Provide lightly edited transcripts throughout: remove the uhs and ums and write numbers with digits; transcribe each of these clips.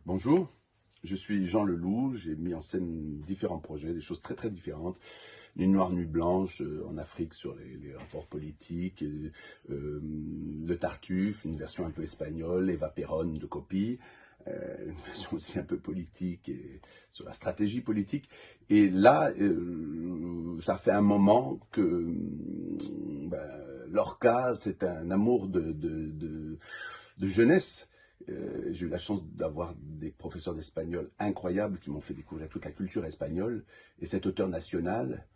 Bonjour, je suis Jean Leloup, j'ai mis en scène différents projets, des choses très très différentes. Nuit noire, nuit blanche en Afrique sur les rapports politiques, le Tartuffe, une version un peu espagnole, Eva Perón de copie, une version aussi un peu politique et sur la stratégie politique. Et là, ça fait un moment que Lorca, c'est un amour de jeunesse. J'ai eu la chance d'avoir des professeurs d'espagnol incroyables qui m'ont fait découvrir toute la culture espagnole. Et cet auteur national,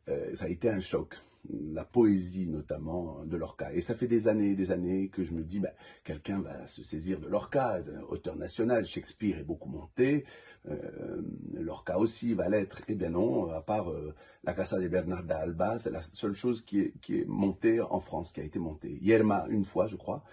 ça a été un choc. La poésie notamment de Lorca. Et ça fait des années que je me dis, quelqu'un va se saisir de Lorca, auteur national. Shakespeare est beaucoup monté, Lorca aussi va l'être. Eh bien non, à part La Casa de Bernarda Alba, c'est la seule chose qui est montée en France, qui a été montée. Yerma une fois, je crois,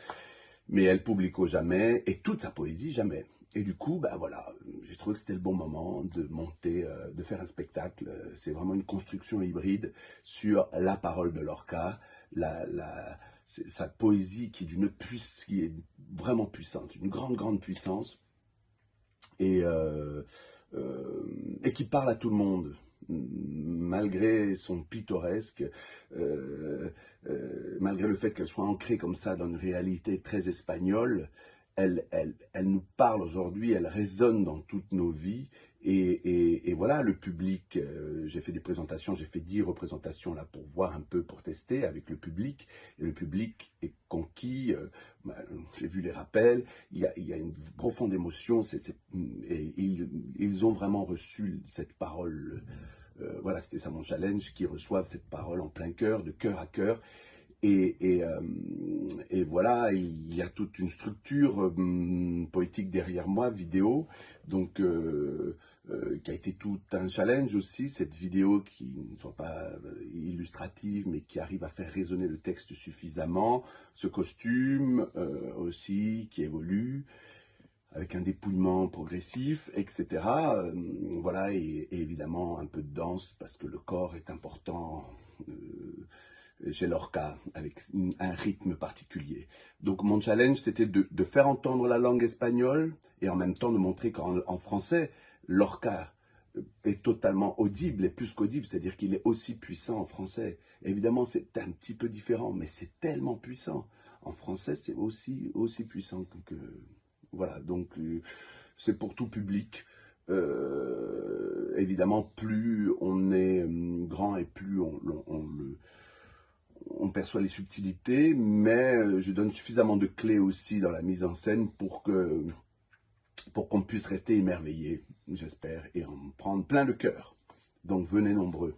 mais elle publique jamais, et toute sa poésie jamais. Et du coup, voilà, j'ai trouvé que c'était le bon moment de monter, de faire un spectacle. C'est vraiment une construction hybride sur la parole de Lorca, sa poésie qui est vraiment puissante, une grande puissance, et, et qui parle à tout le monde malgré son pittoresque, malgré le fait qu'elle soit ancrée comme ça dans une réalité très espagnole, elle nous parle aujourd'hui, elle résonne dans toutes nos vies. Et voilà, le public, j'ai fait des présentations, j'ai fait 10 représentations là pour voir un peu, pour tester avec le public. Et le public est conquis, j'ai vu les rappels, il y a une profonde émotion, et ils ont vraiment reçu cette parole. Voilà, c'était ça mon challenge, qu'ils reçoivent cette parole en plein cœur, de cœur à cœur. Et voilà, il y a toute une structure poétique derrière moi, vidéo, donc qui a été tout un challenge aussi, cette vidéo qui ne soit pas illustrative, mais qui arrive à faire résonner le texte suffisamment, ce costume aussi qui évolue, avec un dépouillement progressif, etc. Voilà, et évidemment un peu de danse, parce que le corps est important chez Lorca, avec un rythme particulier. Donc mon challenge, c'était de faire entendre la langue espagnole, et en même temps de montrer qu'en français, Lorca est totalement audible, et plus qu'audible, c'est-à-dire qu'il est aussi puissant en français. Évidemment, c'est un petit peu différent, mais c'est tellement puissant. En français, c'est aussi puissant que voilà, donc c'est pour tout public. Évidemment, plus on est grand et plus on perçoit les subtilités, mais je donne suffisamment de clés aussi dans la mise en scène pour qu'on puisse rester émerveillé, j'espère, et en prendre plein le cœur. Donc venez nombreux.